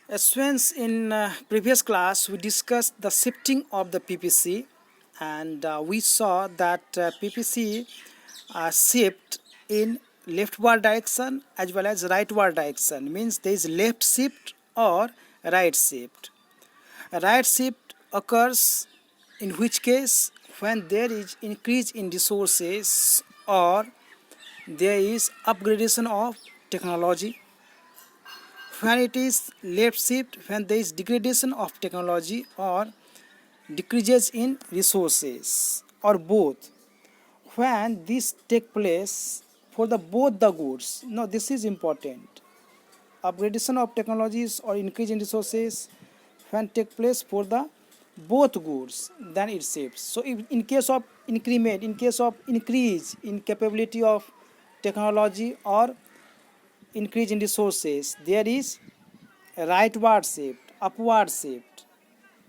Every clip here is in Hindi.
Students, in previous class we discussed the shifting of the PPC, and we saw that PPC shift in leftward direction as well as rightward direction, means there is left shift or right shift. A right shift occurs in which case when there is increase in resources or there is upgradation of technology. When it is left shift, when there is degradation of technology or decreases in resources, or both. When this take place for the both the goods, no, this is important. Upgradation of technologies or increase in resources when take place for the both goods, then it shifts. So if in case of increment, in case of increase in capability of technology or increase in resources, there is rightward shift, upward shift,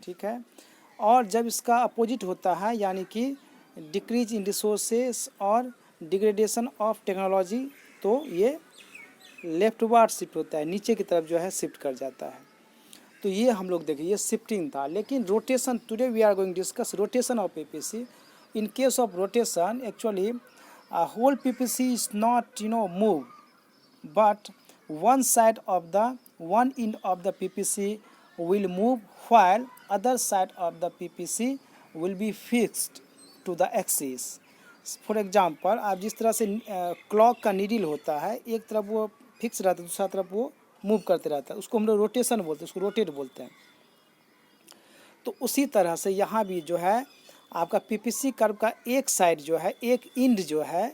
ठीक है। और जब इसका अपोजिट होता है यानी कि डिक्रीज इन रिसोर्सेस और डिग्रेडेशन ऑफ टेक्नोलॉजी, तो ये लेफ्टवार्ड शिफ्ट होता है, नीचे की तरफ जो है शिफ्ट कर जाता है। तो ये हम लोग देखें, ये शिफ्टिंग था। लेकिन rotation, today we are going discuss rotation of PPC. In case of rotation actually whole PPC is not move, but one side of the one end of the PPC will move while other side of the PPC will be fixed to the axis. For example, आप जिस तरह से क्लॉक का नीडल होता है, एक तरफ वो फिक्स रहता है, दूसरा तरफ वो मूव करते रहता है, उसको हम लोग रोटेशन बोलते हैं, उसको रोटेट बोलते हैं। तो उसी तरह से यहाँ भी जो है आपका पीपीसी कर्व का एक साइड जो है, एक इंड जो है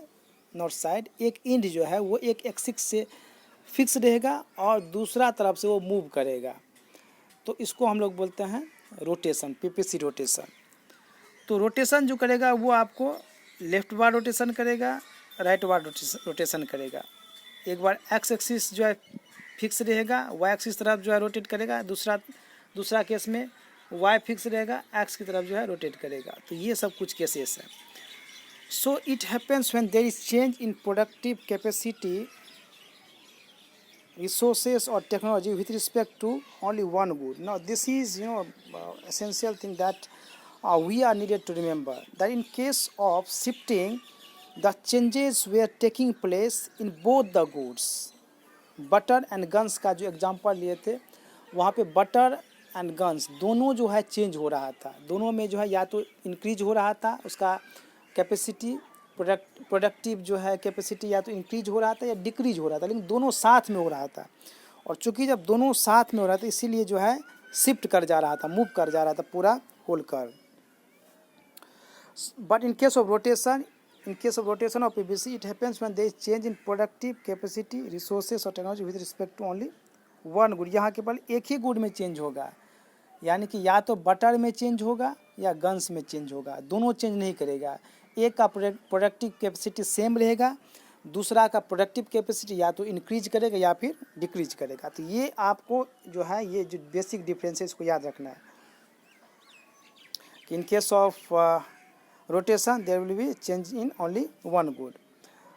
नॉर्थ साइड, एक इंड जो है वो एक एक्सिस से फिक्स रहेगा और दूसरा तरफ से वो मूव करेगा। तो इसको हम लोग बोलते हैं रोटेशन, पीपीसी रोटेशन। तो रोटेशन जो करेगा वो आपको लेफ्ट वार्ड रोटेशन करेगा, राइट वार्ड रोटेशन करेगा। एक बार एक्स एक्सिस जो है फिक्स रहेगा, वाई एक्सिस तरफ जो है रोटेट करेगा, दूसरा केस में वाई फिक्स रहेगा, एक्स की तरफ जो है रोटेट करेगा। तो ये सब कुछ केसेस हैं। So it happens when there is change in productive capacity, resources or technology with respect to only one good. Now this is essential thing that we are needed to remember, that in case of shifting, the changes were taking place in both the goods. Butter and guns का जो एग्जांपल लिए थे, वहाँ पे बटर एंड गन्स दोनों जो है चेंज हो रहा था। दोनों में जो है या तो इंक्रीज हो रहा था उसका कैपेसिटी, प्रोडक्टिव जो है कैपेसिटी या तो इंक्रीज हो रहा था या डिक्रीज हो रहा था, लेकिन दोनों साथ में हो रहा था। और चूंकि जब दोनों साथ में हो रहा था इसीलिए जो है शिफ्ट कर जा रहा था, मूव कर जा रहा था पूरा whole curve. But in case of rotation of PPC it happens when there is change in productive capacity, resources और technology with respect to only one good. यहाँ केवल एक ही गुड में चेंज होगा, यानी कि या तो बटर में चेंज होगा या गन्स में चेंज होगा, दोनों चेंज नहीं करेगा। एक का प्रोडक्टिव कैपेसिटी सेम रहेगा, दूसरा का प्रोडक्टिव कैपेसिटी या तो इंक्रीज करेगा या फिर डिक्रीज करेगा। तो ये आपको जो है ये जो बेसिक डिफरेंस है इसको याद रखना है कि in case of rotation there will be change in only one good.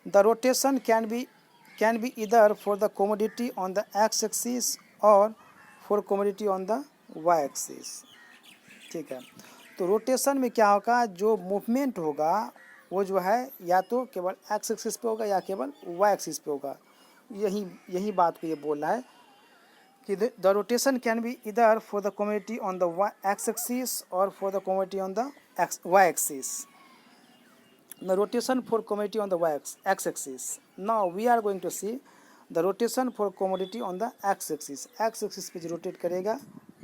The rotation can be इधर for the commodity on the X axis और for commodity on the Y axis, ठीक है। तो रोटेशन में क्या होगा, जो मूवमेंट होगा वो जो है या तो केवल एक्स एक्सिस पे होगा या केवल वाई एक्सिस पे होगा। यही बात को ये बोल रहा है कि द रोटेशन कैन बी इधर for the commodity on the X axis और for the commodity on the Y axis. The rotation for commodity on the X axis. Now we are going to see the rotation for commodity on the X axis. X axis पे जो रोटेट करेगा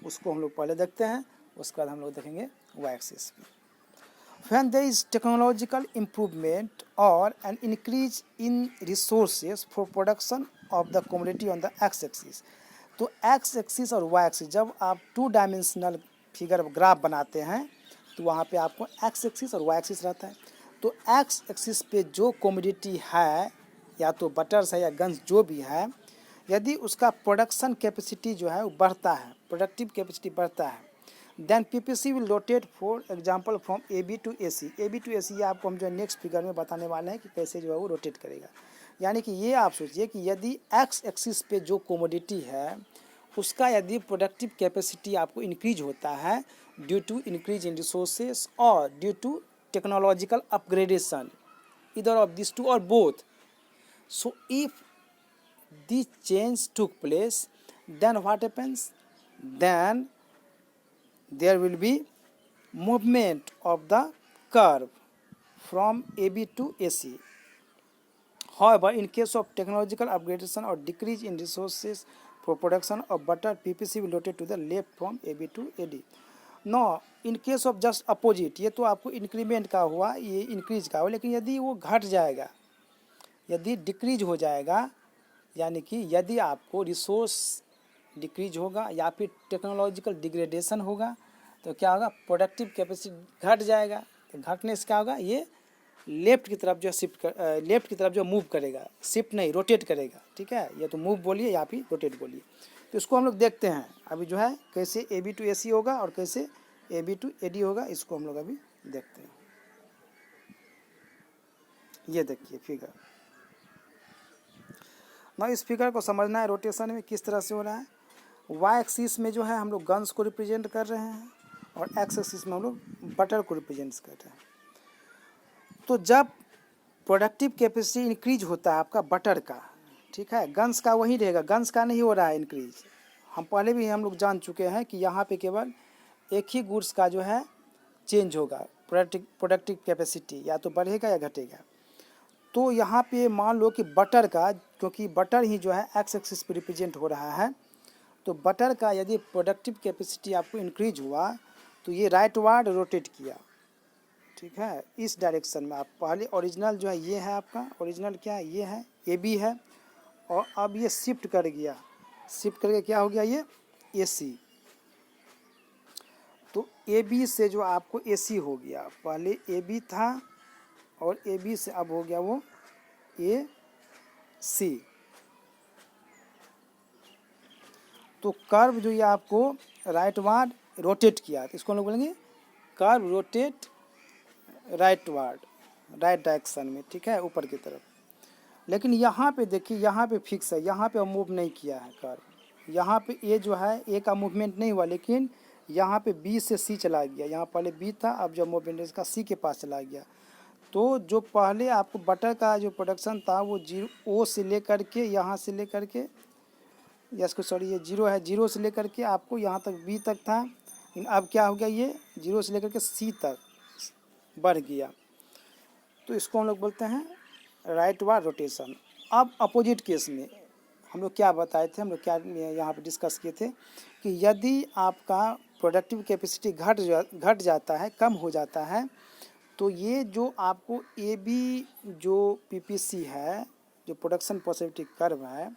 उसको हम लोग पहले देखते हैं, उसके बाद हम लोग देखेंगे वाई एक्सिस पे। When there is technological improvement or an increase in resources for production of the commodity on the x-axis, तो x-axis और y-axis जब आप 2 डायमेंशनल फिगर ग्राफ बनाते हैं तो वहाँ पे आपको x-axis और y-axis रहता है। तो x-axis पे जो कमोडिटी है या तो बटर्स है या गन्स जो भी है, यदि उसका प्रोडक्शन कैपेसिटी जो है वो बढ़ता है, प्रोडक्टिव कैपेसिटी बढ़ता है, then PPC will rotate for example from A B to A C. A B to A C आपको हम जो नेक्स्ट फिगर में बताने वाले हैं कि कैसे जो है वो रोटेट करेगा। यानी कि ये आप सोचिए कि यदि एक्स एक्सिस पे जो कमोडिटी है उसका यदि प्रोडक्टिव कैपेसिटी आपको इंक्रीज होता है due to increase in resources और due to technological upgradation, either of these two or both. So if this change took place, then what happens? Then there will be movement of the curve from AB to AC. However, in case of technological upgradation or decrease in resources for production of butter, PPC will rotate to the left from AB to AD. Now, in case of just opposite, ये तो आपको इंक्रीमेंट का हुआ, ये इंक्रीज का हुआ, लेकिन यदि वो घट जाएगा, यदि डिक्रीज हो जाएगा, यानी कि यदि आपको रिसोर्स डिक्रीज होगा या फिर टेक्नोलॉजिकल डिग्रेडेशन होगा, तो क्या होगा? प्रोडक्टिव कैपेसिटी घट जाएगा। तो घटने से क्या होगा? ये लेफ्ट की तरफ जो शिफ्ट लेफ्ट की तरफ जो मूव करेगा, शिफ्ट नहीं रोटेट करेगा। ठीक है, या तो मूव बोलिए या फिर रोटेट बोलिए। तो इसको हम लोग देखते हैं अभी जो है कैसे AB टू AC होगा और कैसे AB टू AD होगा, इसको हम लोग अभी देखते हैं। ये देखिए फिगर। ना इस फिगर को समझना है रोटेशन में किस तरह से हो रहा है। वाई एक्सिस में जो है हम लोग गन्स को रिप्रेजेंट कर रहे हैं और एक्स एक्सिस में हम लोग बटर को रिप्रेजेंट कर रहे हैं। तो जब प्रोडक्टिव कैपेसिटी इंक्रीज होता है आपका बटर का, ठीक है, गन्स का वही रहेगा, गन्स का नहीं हो रहा है इंक्रीज। हम पहले भी हम लोग जान चुके हैं कि यहाँ पे केवल एक ही गुड्स का जो है चेंज होगा, प्रोडक्टिव कैपेसिटी या तो बढ़ेगा या घटेगा। तो यहाँ पे मान लो कि बटर का, क्योंकि बटर ही जो है एक्स एक्सिस पे रिप्रेजेंट हो रहा है, तो बटर का यदि प्रोडक्टिव कैपेसिटी आपको इंक्रीज हुआ तो ये राइट वार्ड रोटेट किया। ठीक है, इस डायरेक्शन में। आप पहले ओरिजिनल जो है ये है आपका, ओरिजिनल क्या है? ये है AB है, और अब ये शिफ्ट कर गया, शिफ्ट करके क्या हो गया? ये AC। तो AB से जो आपको AC हो गया, पहले AB था और AB से अब हो गया वो AC। तो कर्व जो ये आपको राइट वार्ड रोटेट किया, तो इसको हम लोग बोलेंगे curve rotate right ward, right direction में। ठीक है, ऊपर की तरफ। लेकिन यहाँ पे देखिए, यहाँ पे फिक्स है, यहाँ पे मूव नहीं किया है कर्व। यहाँ पे ए जो है, ए का मूवमेंट नहीं हुआ, लेकिन यहाँ पे B से C चला गया। यहाँ पहले B था, अब जो मूवमेंट इसका C के पास चला गया। तो जो पहले आपको बटर का जो प्रोडक्शन था वो O से लेकर के, यहाँ से लेकर के, या इसको सॉरी ये 0 है, 0 से लेकर के आपको यहाँ तक B तक था, लेकिन अब क्या हो गया? ये 0 से लेकर के C तक बढ़ गया। तो इसको हम लोग बोलते हैं राइट वार्ड रोटेशन। अब अपोजिट केस में हम लोग क्या बताए थे, हम लोग क्या यहाँ पे डिस्कस किए थे कि यदि आपका प्रोडक्टिव कैपेसिटी घट जाता है, कम हो जाता है, तो ये जो आपको AB जो PPC है, जो प्रोडक्शन पॉसिबिलिटी कर्व है,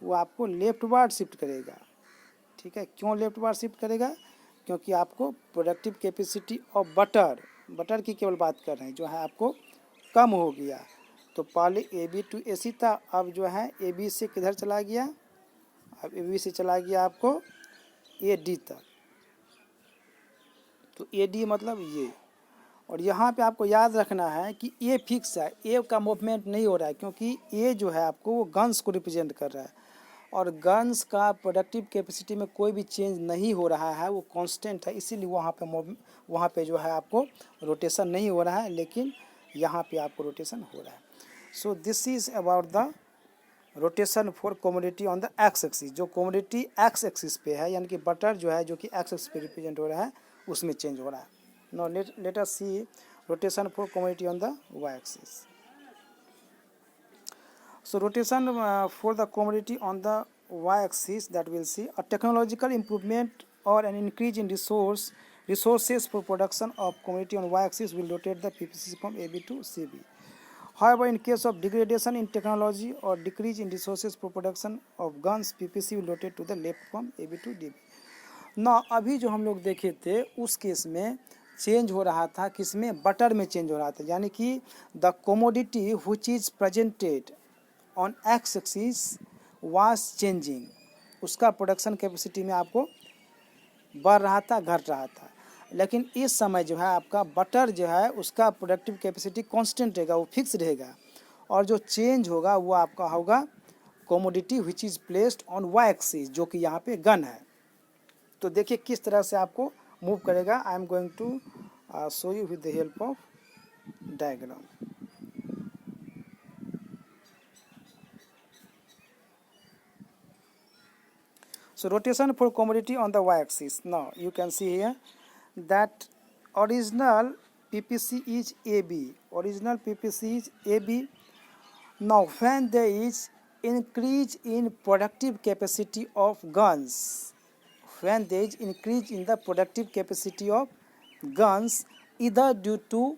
वो आपको लेफ्ट वार्ड शिफ्ट करेगा। ठीक है, क्यों लेफ्ट वार्ड शिफ्ट करेगा? क्योंकि आपको प्रोडक्टिव कैपेसिटी ऑफ बटर की केवल बात कर रहे हैं, जो है आपको कम हो गया। तो पहले AB टू AC था, अब जो है AB से किधर चला गया? अब AB से चला गया आपको AD तक। तो AD मतलब ये। और यहाँ पे आपको याद रखना है कि A फिक्स है, A का मूवमेंट नहीं हो रहा है, क्योंकि A जो है आपको वो गन्स को रिप्रेजेंट कर रहा है, और गन्स का प्रोडक्टिव कैपेसिटी में कोई भी चेंज नहीं हो रहा है, वो कांस्टेंट है। इसीलिए वहाँ पे जो है आपको रोटेशन नहीं हो रहा है, लेकिन यहाँ पे आपको रोटेशन हो रहा है। So this is about the rotation for commodity on the X axis. जो कमोडिटी एक्स एक्सिस पे है, यानी कि बटर जो है, जो कि एक्स एक्सिस पे रिप्रेजेंट हो रहा है, उसमें चेंज हो रहा है। Now let us see rotation for commodity on the y-axis. So rotation for the commodity on the y-axis, that will see a technological improvement or an increase in resources for production of commodity on y-axis will rotate the PPC from AB to CB. However, in case of degradation in technology or decrease in resources for production of guns, PPC will rotate to the left from AB to DB. ना अभी जो हम लोग देखे थे उस केस में चेंज हो रहा था, किसमें? बटर में चेंज हो रहा था, यानी कि the commodity which is presented on x axis was changing. उसका प्रोडक्शन कैपेसिटी में आपको बढ़ रहा था, घट रहा था। लेकिन इस समय जो है आपका बटर जो है उसका प्रोडक्टिव कैपेसिटी कांस्टेंट रहेगा, वो फिक्स रहेगा, और जो चेंज होगा वो आपका होगा commodity which is placed on y axis, जो कि यहाँ पे गन है। तो देखिए किस तरह से आपको मूव करेगा। I am going to show you with the help of diagram. So rotation for commodity on the y-axis. Now you can see here that original PPC is AB. Original PPC is AB. Now when there is increase in productive capacity of guns, when there is increase in the productive capacity of guns, either due to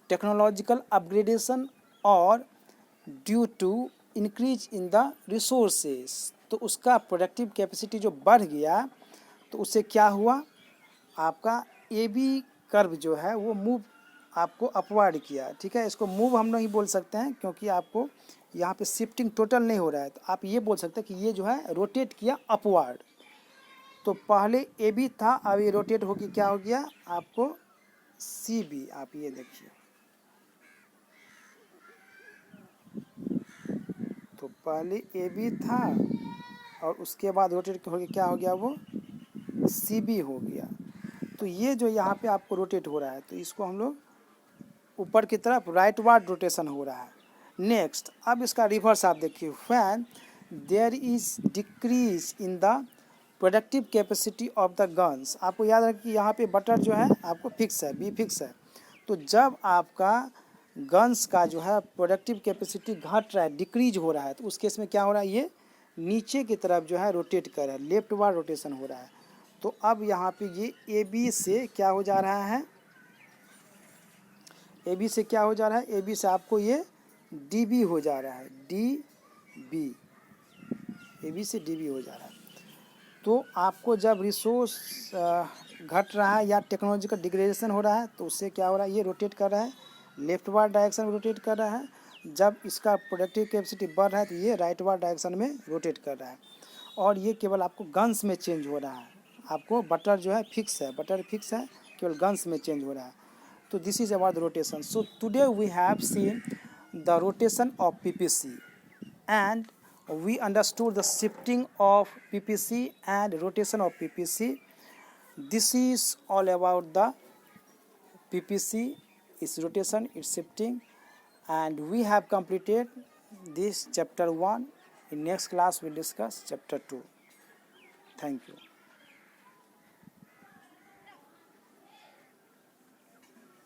technological upgradation or due to increase in the resources, तो उसका प्रोडक्टिव कैपेसिटी जो बढ़ गया तो उससे क्या हुआ, आपका ए बी कर्व जो है वो मूव आपको अपवर्ड किया। ठीक है, इसको मूव हम नहीं बोल सकते हैं क्योंकि आपको यहाँ पे शिफ्टिंग टोटल नहीं हो रहा है, तो आप ये बोल सकते हैं कि ये जो है रोटेट किया अपवर्ड। तो पहले ए बी था, अब ये रोटेट होकर क्या हो गया आपको सी बी। आप ये देखिए, तो पहले ए बी था और उसके बाद रोटेट होकर क्या हो गया वो सी बी हो गया। तो ये जो यहाँ पे आपको रोटेट हो रहा है तो इसको हम लोग ऊपर की तरफ राइटवर्ड रोटेशन हो रहा है। नेक्स्ट, अब इसका रिवर्स आप देखिए, when there is decrease in the productive capacity of the guns. आपको याद रखें कि यहाँ पे बटर जो है आपको फिक्स है, बी फिक्स है। तो जब आपका गन्स का जो है प्रोडक्टिव कैपेसिटी घट रहा है, डिक्रीज हो रहा है, तो उस केस में क्या हो रहा है, ये नीचे की तरफ जो है रोटेट कर रहा है, लेफ्ट वार्ड रोटेशन हो रहा है। तो अब यहाँ पे ये ए बी से क्या हो जा रहा है, ए बी से क्या हो जा रहा है, ए बी से आपको ये डी बी हो जा रहा है, डी बी, ए बी से डी बी हो जा रहा है। तो आपको जब रिसोर्स घट रहा है या टेक्नोलॉजिकल डिग्रेडेशन हो रहा है तो उससे क्या हो रहा है, ये रोटेट कर रहा है, लेफ्ट वार्ड डायरेक्शन में रोटेट कर रहा है। जब इसका प्रोडक्टिव कैपेसिटी बढ़ रहा है तो ये राइट वार्ड डायरेक्शन में रोटेट कर रहा है। और ये केवल आपको गन्स में चेंज हो रहा है, आपको बटर जो है फिक्स है, बटर फिक्स है, केवल गन्स में चेंज हो रहा है। तो this is about rotation. So today we have seen the rotation of PPC and we understood the shifting of PPC and rotation of PPC. This is all about the PPC, its rotation, its shifting, and we have completed this chapter 1. In next class we'll discuss chapter 2. Thank you.